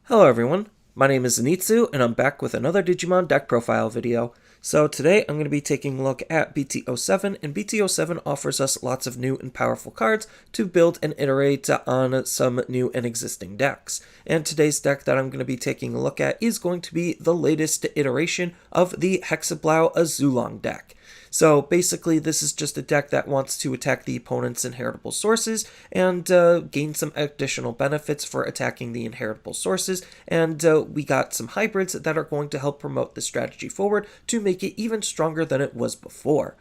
Hello everyone, my name is Zenitsu and I'm back with another Digimon deck profile video. So today I'm going to be taking a look at BT07, and BT07 offers us lots of new and powerful cards to build and iterate on some new and existing decks. And today's deck that I'm going to be taking a look at is going to be the latest iteration of the Hexeblau Azulong deck. So basically this is just a deck that wants to attack the opponent's inheritable sources and gain some additional benefits for attacking the inheritable sources, and we got some hybrids that are going to help promote the strategy forward to make it even stronger than it was before.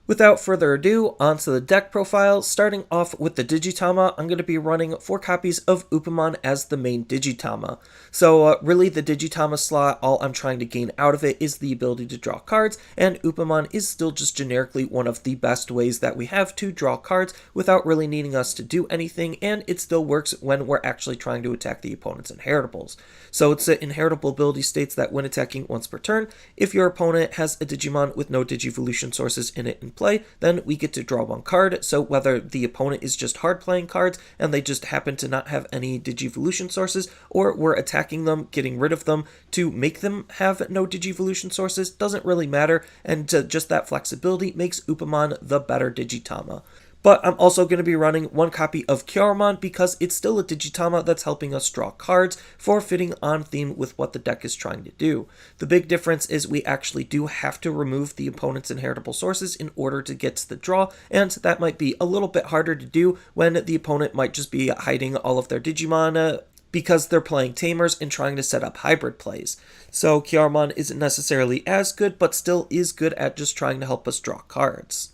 Without further ado, onto the deck profile. Starting off with the Digitama, I'm going to be running 4 copies of Upamon as the main Digitama. So really the Digitama slot, all I'm trying to gain out of it is the ability to draw cards, and Upamon is still just generically one of the best ways that we have to draw cards without really needing us to do anything, and it still works when we're actually trying to attack the opponent's inheritables. So its inheritable ability states that when attacking once per turn, if your opponent has a Digimon with no Digivolution sources in it in play, then we get to draw 1 card. So whether the opponent is just hard playing cards and they just happen to not have any Digivolution sources, or we're attacking them, getting rid of them to make them have no Digivolution sources, doesn't really matter, and just that flexibility makes Upamon the better Digitama. But I'm also going to be running 1 copy of Kyaromon because it's still a Digitama that's helping us draw cards for fitting on theme with what the deck is trying to do. The big difference is we actually do have to remove the opponent's inheritable sources in order to get to the draw, and that might be a little bit harder to do when the opponent might just be hiding all of their Digimon because they're playing Tamers and trying to set up hybrid plays. So Kyaromon isn't necessarily as good, but still is good at just trying to help us draw cards.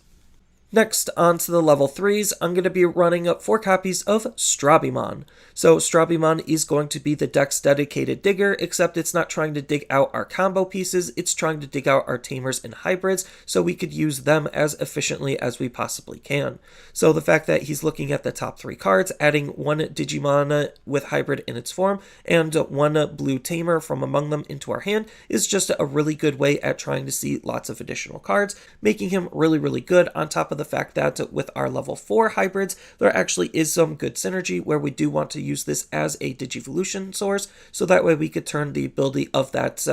Next, on to the level 3s, I'm going to be running 4 copies of Strabimon. So Strabimon is going to be the deck's dedicated digger, except it's not trying to dig out our combo pieces, it's trying to dig out our Tamers and hybrids, so we could use them as efficiently as we possibly can. So the fact that he's looking at the top 3 cards, adding 1 Digimon with hybrid in its form, and 1 blue Tamer from among them into our hand is just a really good way at trying to see lots of additional cards, making him really good, on top of the fact that with our level 4 hybrids, there actually is some good synergy where we do want to use this as a Digivolution source, so that way we could turn the ability of that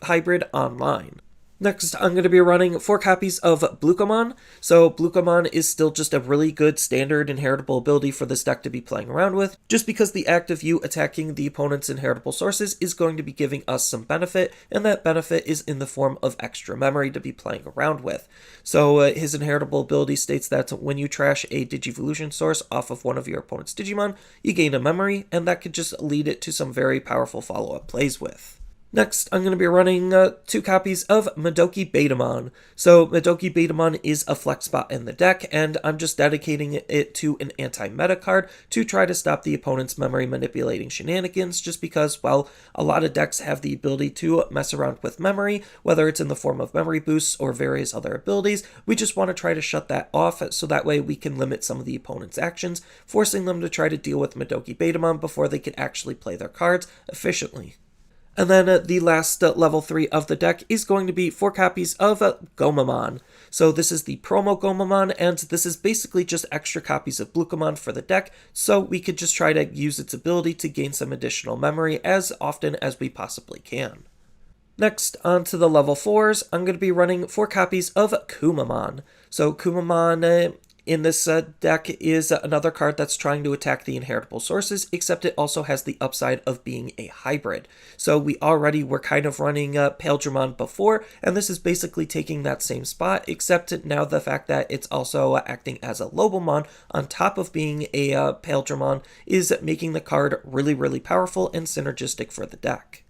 hybrid online. Next, I'm going to be running 4 copies of Bulucomon. So Bulucomon is still just a really good standard inheritable ability for this deck to be playing around with, just because the act of you attacking the opponent's inheritable sources is going to be giving us some benefit, and that benefit is in the form of extra memory to be playing around with. So his inheritable ability states that when you trash a Digivolution source off of one of your opponent's Digimon, you gain a memory, and that could just lead it to some very powerful follow-up plays with. Next, I'm going to be running 2 copies of ModokiBetamon. So ModokiBetamon is a flex spot in the deck, and I'm just dedicating it to an anti-meta card to try to stop the opponent's memory manipulating shenanigans, just because, well, a lot of decks have the ability to mess around with memory, whether it's in the form of memory boosts or various other abilities. We just want to try to shut that off, so that way we can limit some of the opponent's actions, forcing them to try to deal with ModokiBetamon before they can actually play their cards efficiently. And then the last level 3 of the deck is going to be 4 copies of Gomamon. So this is the promo Gomamon, and this is basically just extra copies of Bulucomon for the deck, so we could just try to use its ability to gain some additional memory as often as we possibly can. Next, on to the level 4s, I'm going to be running 4 copies of Kumamon. So Kumamon in this deck is another card that's trying to attack the inheritable sources, except it also has the upside of being a hybrid. So we already were kind of running Paledramon before, and this is basically taking that same spot, except now the fact that it's also acting as a Lobomon on top of being a Paledramon is making the card really powerful and synergistic for the deck.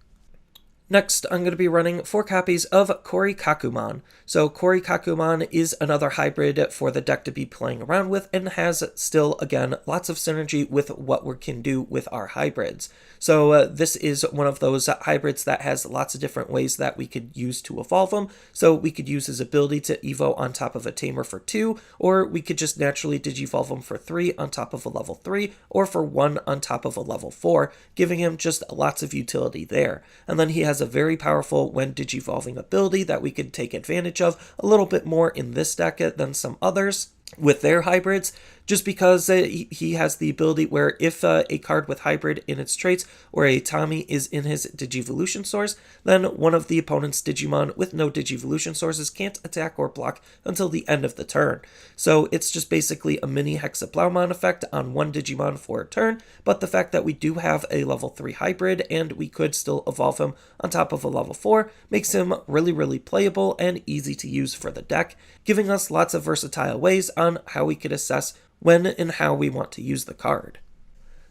Next, I'm going to be running 4 copies of Korikakumon. So Korikakumon is another hybrid for the deck to be playing around with, and has still, again, lots of synergy with what we can do with our hybrids. So this is one of those hybrids that has lots of different ways that we could use to evolve them. So we could use his ability to evo on top of a Tamer for 2, or we could just naturally Digivolve him for 3 on top of a level 3, or for 1 on top of a level 4, giving him just lots of utility there. And then he has a very powerful when Digivolving ability that we could take advantage of a little bit more in this deck than some others with their hybrids, just because he has the ability where if a card with hybrid in its traits or a Tommy is in his Digivolution source, then one of the opponent's Digimon with no Digivolution sources can't attack or block until the end of the turn. So it's just basically a mini Hexeblaumon effect on one Digimon for a turn, but the fact that we do have a level 3 hybrid and we could still evolve him on top of a level 4 makes him really playable and easy to use for the deck, giving us lots of versatile ways on how we could assess when and how we want to use the card.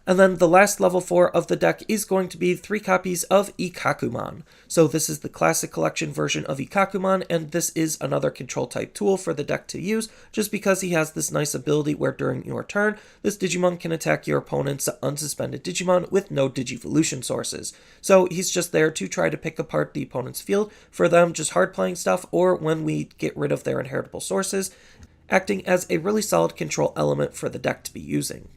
And then the last level 4 of the deck is going to be 3 copies of Ikkakumon. So this is the classic collection version of Ikkakumon, and this is another control type tool for the deck to use, just because he has this nice ability where during your turn, this Digimon can attack your opponent's unsuspended Digimon with no Digivolution sources. So he's just there to try to pick apart the opponent's field for them just hard playing stuff, or when we get rid of their inheritable sources, acting as a really solid control element for the deck to be using.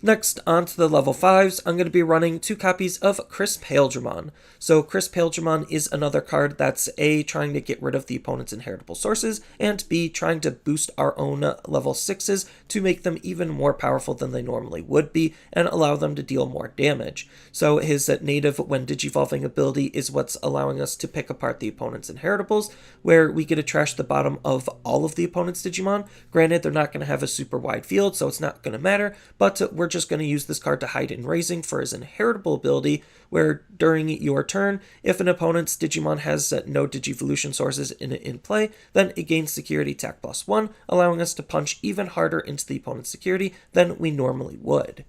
Next, on to the level 5s, I'm going to be running 2 copies of CrysPaledramon. So CrysPaledramon is another card that's A, trying to get rid of the opponent's inheritable sources, and B, trying to boost our own level 6s to make them even more powerful than they normally would be, and allow them to deal more damage. So his native when digivolving ability is what's allowing us to pick apart the opponent's inheritables, where we get to trash the bottom of all of the opponent's Digimon. Granted, they're not going to have a super wide field, so it's not going to matter, but we're just going to use this card to hide in Raising for his inheritable ability, where during your turn, if an opponent's Digimon has no Digivolution sources in play, then it gains security attack +1, allowing us to punch even harder into the opponent's security than we normally would.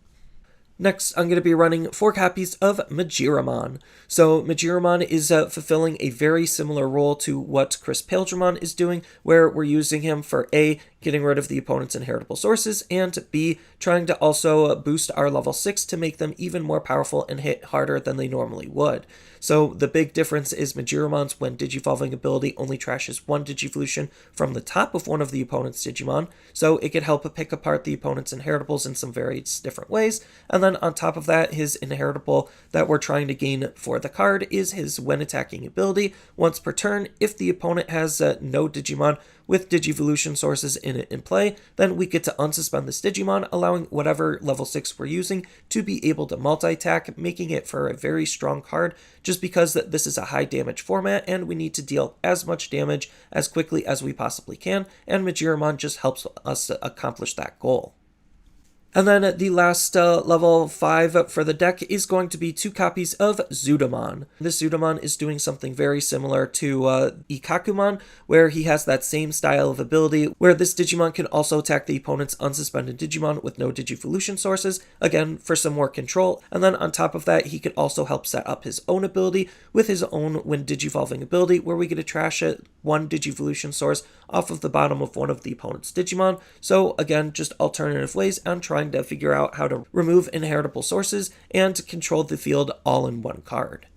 Next, I'm going to be running 4 copies of Majiramon. So Majiramon is fulfilling a very similar role to what CrysPaledramon is doing, where we're using him for A, getting rid of the opponent's inheritable sources, and B, trying to also boost our level 6 to make them even more powerful and hit harder than they normally would. So the big difference is Majiramon's when digivolving ability only trashes 1 Digivolution from the top of one of the opponent's Digimon, so it could help pick apart the opponent's inheritables in some various different ways. And then on top of that, his inheritable that we're trying to gain for the card is his when attacking ability. Once per turn, if the opponent has no Digimon with Digivolution sources in play, then we get to unsuspend this Digimon, allowing whatever level 6 we're using to be able to multi-attack, making it for a very strong card, just because this is a high damage format and we need to deal as much damage as quickly as we possibly can, and Majiramon just helps us accomplish that goal. And then the last level 5 for the deck is going to be 2 copies of Zudomon. This Zudomon is doing something very similar to Ikkakumon, where he has that same style of ability, where this Digimon can also attack the opponent's unsuspended Digimon with no Digivolution sources, again, for some more control. And then on top of that, he could also help set up his own ability with his own when digivolving ability, where we get to trash 1 Digivolution source off of the bottom of one of the opponent's Digimon. So again, just alternative ways on trying to figure out how to remove inheritable sources and control the field all in one card.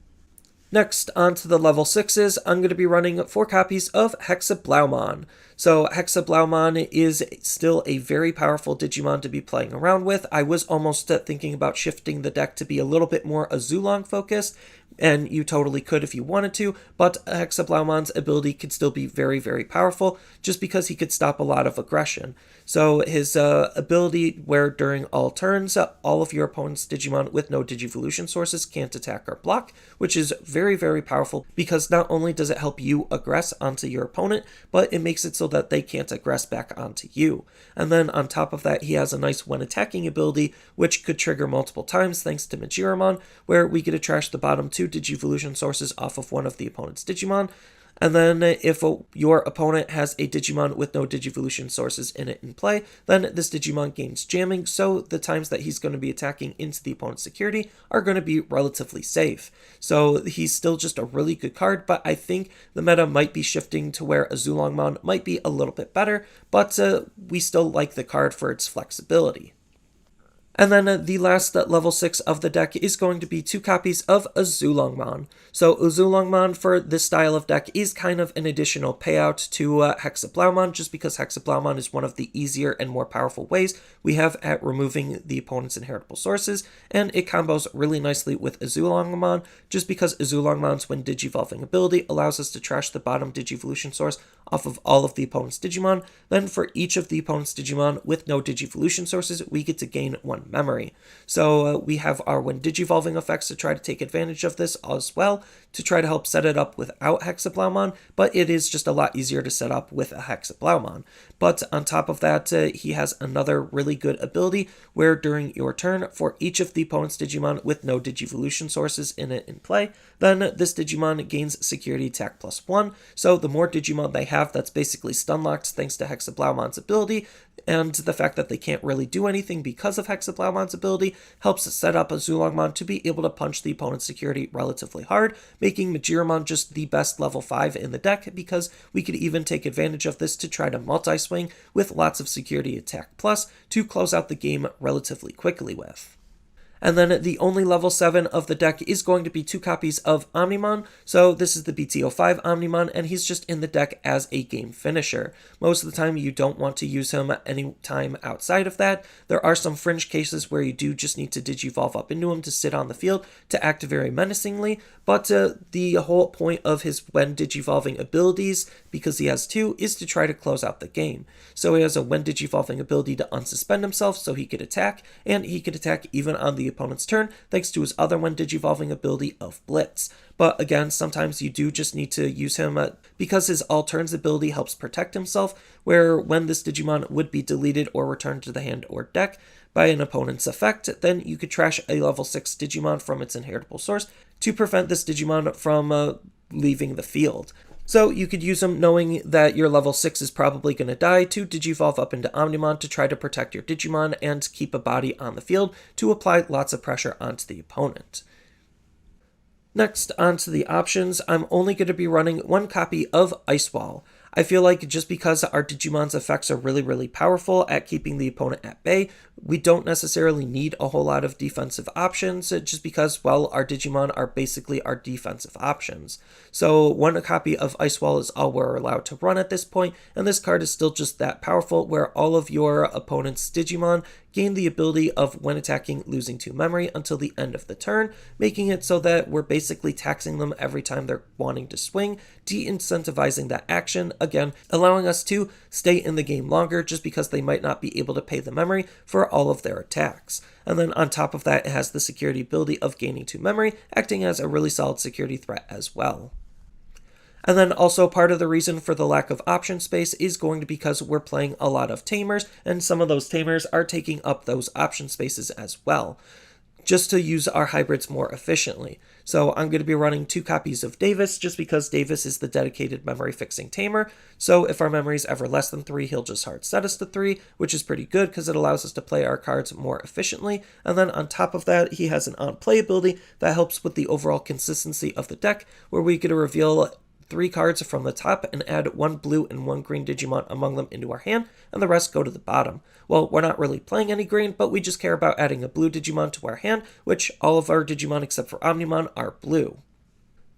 Next, on to the level 6s, I'm going to be running 4 copies of Hexeblaumon. So Hexeblaumon is still a very powerful Digimon to be playing around with. I was almost thinking about shifting the deck to be a little bit more Azulong focused, and you totally could if you wanted to, but Hexeblaumon's ability could still be very powerful, just because he could stop a lot of aggression. So his ability where during all turns, all of your opponent's Digimon with no Digivolution sources can't attack or block, which is very powerful, because not only does it help you aggress onto your opponent, but it makes it so that they can't aggress back onto you. And then on top of that, he has a nice when attacking ability, which could trigger multiple times thanks to Majiramon, where we get to trash the bottom 2 Digivolution sources off of one of the opponent's Digimon. And then if your opponent has a Digimon with no Digivolution sources in play, then this Digimon gains jamming, so the times that he's going to be attacking into the opponent's security are going to be relatively safe. So he's still just a really good card, but I think the meta might be shifting to where Azulongmon might be a little bit better, but we still like the card for its flexibility. And then the last level 6 of the deck is going to be 2 copies of Azulongmon. So Azulongmon for this style of deck is kind of an additional payout to Hexeblaumon, just because Hexeblaumon is one of the easier and more powerful ways we have at removing the opponent's inheritable sources, and it combos really nicely with Azulongmon, just because Azulongmon's when Digivolving ability allows us to trash the bottom Digivolution source off of all of the opponent's Digimon. Then for each of the opponent's Digimon with no Digivolution sources, we get to gain 1 memory. So we have our when Digivolving effects to try to take advantage of this as well, to try to help set it up without Hexeblaumon, but it is just a lot easier to set up with a Hexeblaumon. But on top of that, he has another really good ability where during your turn, for each of the opponent's Digimon with no Digivolution sources in it in play, then this Digimon gains security attack +1. So the more Digimon they have, that's basically stun locked thanks to Hexeblaumon's ability, and the fact that they can't really do anything because of Hexeblaumon's ability helps set up Azulongmon to be able to punch the opponent's security relatively hard, making Majiramon just the best level 5 in the deck, because we could even take advantage of this to try to multi-swing with lots of security attack plus to close out the game relatively quickly with. And then the only level 7 of the deck is going to be 2 copies of Omnimon. So this is the BT05 Omnimon, and he's just in the deck as a game finisher. Most of the time you don't want to use him any time outside of that. There are some fringe cases where you do just need to Digivolve up into him to sit on the field to act very menacingly, but the whole point of his when Digivolving abilities, because he has 2, is to try to close out the game. So he has a when Digivolving ability to unsuspend himself so he could attack, and he could attack even on the opponent's turn thanks to his other when Digivolving ability of Blitz. But again, sometimes you do just need to use him because his all turns ability helps protect himself, where when this Digimon would be deleted or returned to the hand or deck by an opponent's effect, then you could trash a level 6 Digimon from its inheritable source to prevent this Digimon from leaving the field. So you could use him knowing that your level 6 is probably going to die to Digivolve up into Omnimon to try to protect your Digimon and keep a body on the field to apply lots of pressure onto the opponent. Next, onto the options, I'm only going to be running 1 copy of Ice Wall. I feel like just because our Digimon's effects are really powerful at keeping the opponent at bay, we don't necessarily need a whole lot of defensive options, just because, well, our Digimon are basically our defensive options. So 1 copy of Ice Wall is all we're allowed to run at this point, and this card is still just that powerful, where all of your opponent's Digimon gain the ability of, when attacking, losing 2 memory until the end of the turn, making it so that we're basically taxing them every time they're wanting to swing, de-incentivizing that action, again, allowing us to stay in the game longer just because they might not be able to pay the memory for all of their attacks. And then on top of that, it has the security ability of gaining 2 memory, acting as a really solid security threat as well. And then also part of the reason for the lack of option space is going to be because we're playing a lot of Tamers, and some of those Tamers are taking up those option spaces as well, just to use our hybrids more efficiently. So I'm going to be running 2 copies of Davis, just because Davis is the dedicated memory fixing Tamer. So if our memory is ever less than 3, he'll just hard set us to 3, which is pretty good because it allows us to play our cards more efficiently. And then on top of that, he has an on-play ability that helps with the overall consistency of the deck, where we get to reveal 3 cards from the top and add 1 blue and 1 green Digimon among them into our hand, and the rest go to the bottom. Well, we're not really playing any green, but we just care about adding a blue Digimon to our hand, which all of our Digimon except for Omnimon are blue.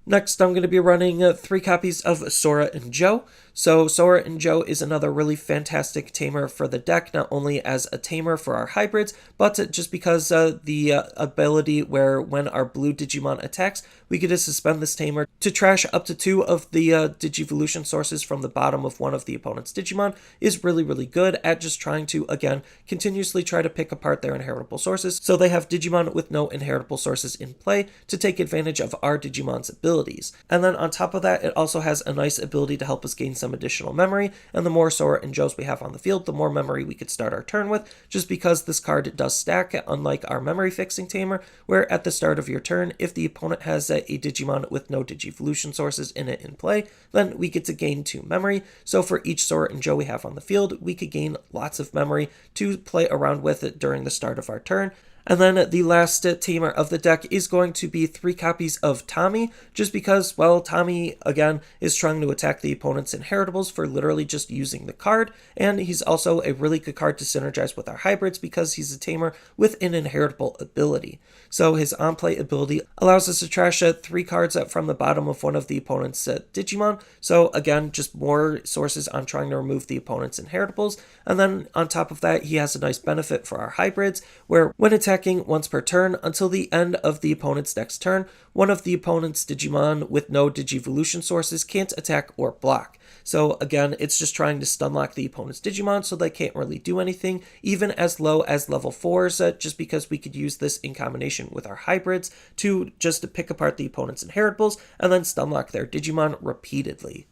Next, I'm going to be running 3 copies of Sora and Joe. So Sora and Joe is another really fantastic tamer for the deck, not only as a tamer for our hybrids, but just because the ability where when our blue Digimon attacks, we get to suspend this tamer to trash up to 2 of the Digivolution sources from the bottom of one of the opponent's Digimon is really good at just trying to, again, continuously try to pick apart their inheritable sources, so they have Digimon with no inheritable sources in play to take advantage of our Digimon's abilities. And then on top of that, it also has a nice ability to help us gain some additional memory, and the more Sora and Joes we have on the field, the more memory we could start our turn with, just because this card does stack, unlike our memory fixing tamer, where at the start of your turn, if the opponent has a Digimon with no Digivolution sources in it in play, then we get to gain 2 memory. So for each Sora and Joe we have on the field, we could gain lots of memory to play around with it during the start of our turn. And then the last tamer of the deck is going to be 3 copies of Tommy, just because, well, Tommy, again, is trying to attack the opponent's inheritables for literally just using the card, and he's also a really good card to synergize with our hybrids because he's a tamer with an inheritable ability. So his on-play ability allows us to trash 3 cards from the bottom of one of the opponent's Digimon, so again, just more sources on trying to remove the opponent's inheritables, and then on top of that, he has a nice benefit for our hybrids, where when attacking once per turn until the end of the opponent's next turn, one of the opponent's Digimon with no Digivolution sources can't attack or block. So again, it's just trying to stunlock the opponent's Digimon so they can't really do anything, even as low as level 4s, just because we could use this in combination with our hybrids to just pick apart the opponent's inheritables and then stunlock their Digimon repeatedly.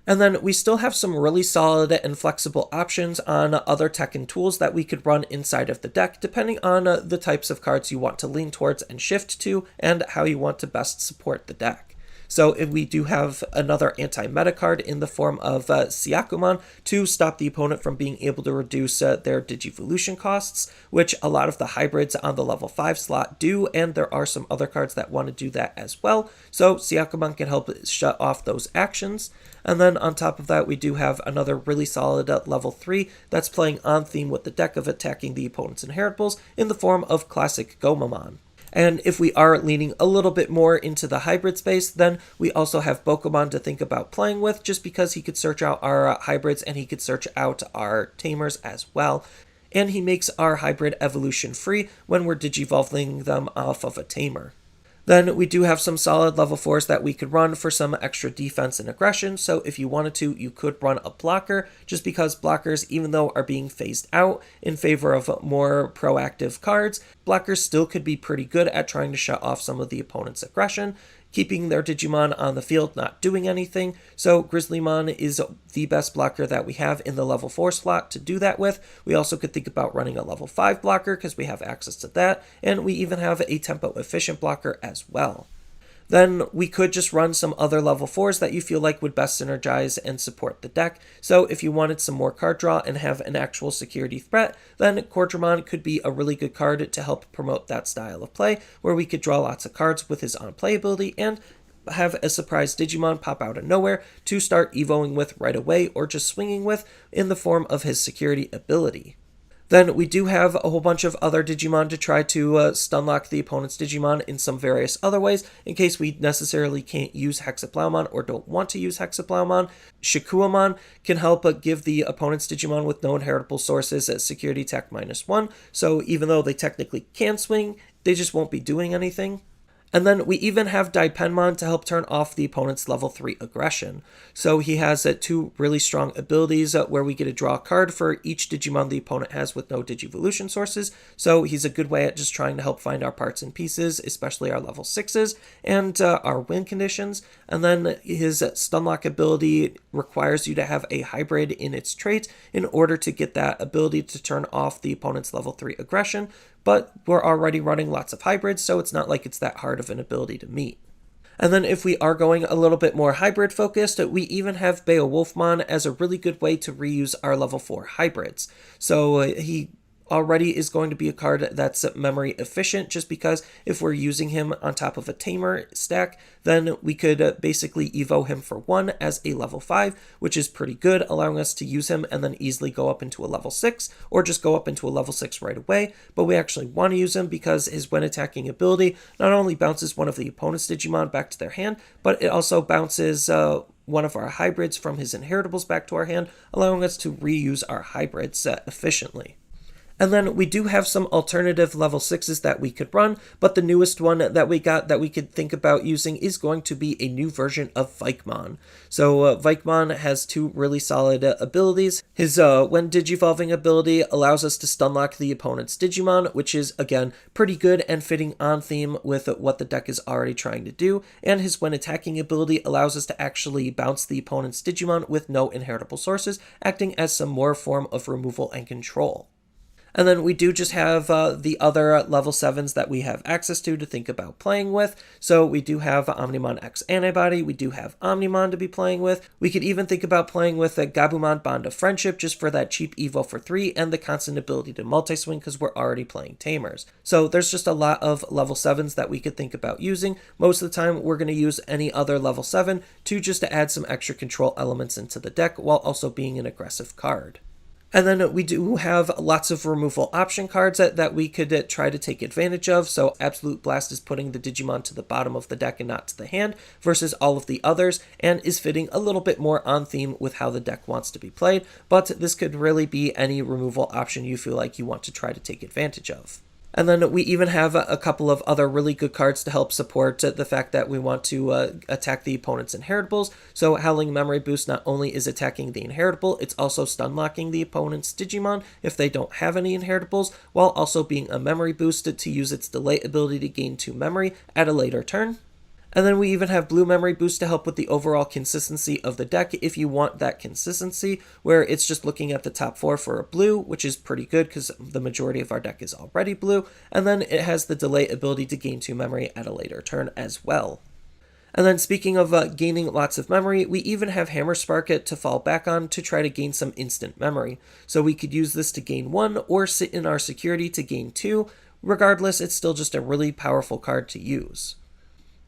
And then we still have some really solid and flexible options on other tech and tools that we could run inside of the deck, depending on the types of cards you want to lean towards and shift to, and how you want to best support the deck. So if we do have another anti-meta card in the form of Ikkakumon to stop the opponent from being able to reduce their Digivolution costs, which a lot of the hybrids on the level 5 slot do, and there are some other cards that want to do that as well. So Ikkakumon can help shut off those actions. And then on top of that, we do have another really solid level 3 that's playing on theme with the deck of attacking the opponent's inheritables in the form of classic Gomamon. And if we are leaning a little bit more into the hybrid space, then we also have Bulucomon to think about playing with, just because he could search out our hybrids and he could search out our tamers as well. And he makes our hybrid evolution free when we're digivolving them off of a tamer. Then we do have some solid level 4s that we could run for some extra defense and aggression, so if you wanted to, you could run a blocker, just because blockers, even though are being phased out in favor of more proactive cards, blockers still could be pretty good at trying to shut off some of the opponent's aggression, keeping their Digimon on the field, not doing anything. So Grizzlymon is the best blocker that we have in the level 4 slot to do that with. We also could think about running a level 5 blocker because we have access to that, and we even have a tempo efficient blocker as well. Then we could just run some other level 4s that you feel like would best synergize and support the deck. So if you wanted some more card draw and have an actual security threat, then Korikakumon could be a really good card to help promote that style of play, where we could draw lots of cards with his on-play ability and have a surprise Digimon pop out of nowhere to start evoing with right away or just swinging with in the form of his security ability. Then we do have a whole bunch of other Digimon to try to stunlock the opponent's Digimon in some various other ways, in case we necessarily can't use Hexeblaumon or don't want to use Hexeblaumon. Shikuamon can help give the opponent's Digimon with no inheritable sources at security tech -1, so even though they technically can swing, they just won't be doing anything. And then we even have Daipenman to help turn off the opponent's level 3 aggression. So he has 2 really strong abilities where we get to draw a card for each Digimon the opponent has with no Digivolution sources. So he's a good way at just trying to help find our parts and pieces, especially our level 6s and our win conditions. And then his Stunlock ability requires you to have a hybrid in its trait in order to get that ability to turn off the opponent's level 3 aggression. But we're already running lots of hybrids, so it's not like it's that hard of an ability to meet. And then if we are going a little bit more hybrid focused, we even have Beowulfmon as a really good way to reuse our level 4 hybrids. So he already is going to be a card that's memory efficient, just because if we're using him on top of a tamer stack, then we could basically evo him for 1 as a level 5, which is pretty good, allowing us to use him and then easily go up into a level 6, or just go up into a level 6 right away. But we actually want to use him because his when attacking ability not only bounces one of the opponent's Digimon back to their hand, but it also bounces one of our hybrids from his inheritables back to our hand, allowing us to reuse our hybrids efficiently. And then we do have some alternative level 6s that we could run, but the newest one that we got that we could think about using is going to be a new version of Vikemon. So Vikemon has 2 really solid abilities. His when Digivolving ability allows us to stunlock the opponent's Digimon, which is, again, pretty good and fitting on theme with what the deck is already trying to do. And his when attacking ability allows us to actually bounce the opponent's Digimon with no inheritable sources, acting as some more form of removal and control. And then we do just have the other level 7s that we have access to think about playing with. So we do have Omnimon X Antibody, we do have Omnimon to be playing with. We could even think about playing with a Gabumon Bond of Friendship just for that cheap evo for 3 and the constant ability to multi-swing because we're already playing Tamers. So there's just a lot of level 7s that we could think about using. Most of the time we're going to use any other level 7 to just add some extra control elements into the deck while also being an aggressive card. And then we do have lots of removal option cards that we could try to take advantage of. So Absolute Blast is putting the Digimon to the bottom of the deck and not to the hand versus all of the others, and is fitting a little bit more on theme with how the deck wants to be played. But this could really be any removal option you feel like you want to try to take advantage of. And then we even have a couple of other really good cards to help support the fact that we want to attack the opponent's inheritables. So Howling Memory Boost not only is attacking the inheritable, it's also stun locking the opponent's Digimon if they don't have any inheritables, while also being a memory boost to use its delay ability to gain 2 memory at a later turn. And then we even have Blue Memory Boost to help with the overall consistency of the deck if you want that consistency, where it's just looking at the top 4 for a blue, which is pretty good because the majority of our deck is already blue, and then it has the delay ability to gain 2 memory at a later turn as well. And then speaking of gaining lots of memory, we even have Hammer Spark to fall back on to try to gain some instant memory. So we could use this to gain 1 or sit in our security to gain 2. Regardless, it's still just a really powerful card to use.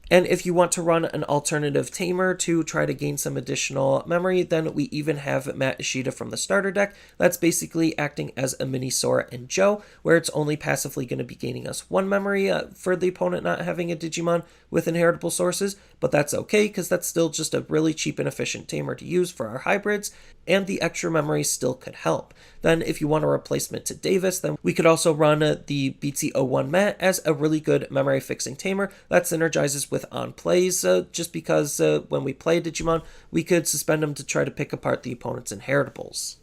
And if you want to run an alternative Tamer to try to gain some additional memory, then we even have Matt Ishida from the starter deck. That's basically acting as a mini Sora and Joe, where it's only passively going to be gaining us 1 memory for the opponent not having a Digimon with inheritable sources, but that's okay because that's still just a really cheap and efficient Tamer to use for our hybrids, and the extra memory still could help. Then if you want a replacement to Davis, then we could also run the BT01 Matt as a really good memory fixing Tamer that synergizes with on plays, just because when we play Digimon, we could suspend them to try to pick apart the opponent's inheritables.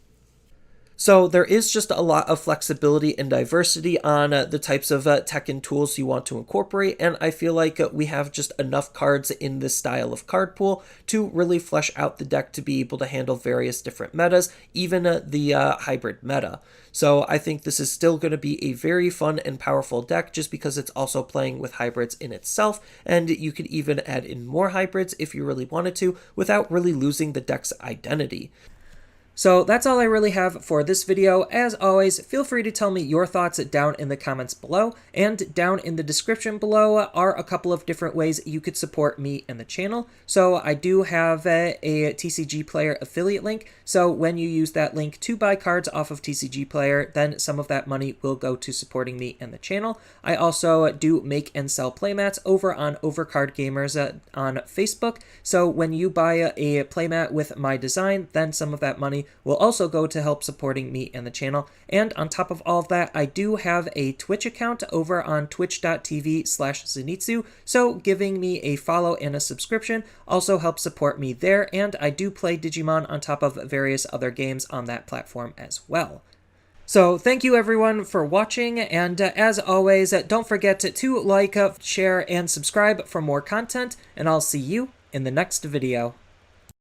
So there is just a lot of flexibility and diversity on the types of tech and tools you want to incorporate, and I feel like we have just enough cards in this style of card pool to really flesh out the deck to be able to handle various different metas, even the hybrid meta. So I think this is still going to be a very fun and powerful deck just because it's also playing with hybrids in itself, and you could even add in more hybrids if you really wanted to without really losing the deck's identity. So that's all I really have for this video. As always, feel free to tell me your thoughts down in the comments below, and down in the description below are a couple of different ways you could support me and the channel. So I do have a TCG Player affiliate link, so when you use that link to buy cards off of TCG Player, then some of that money will go to supporting me and the channel. I also do make and sell playmats over on Overcard Gamers on Facebook, so when you buy a playmat with my design, then some of that money will also go to help supporting me and the channel. And on top of all of that, I do have a Twitch account over on twitch.tv/Zenitsu, so giving me a follow and a subscription also helps support me there, and I do play Digimon on top of various other games on that platform as well. So thank you everyone for watching, and as always, don't forget to like, share, and subscribe for more content, and I'll see you in the next video.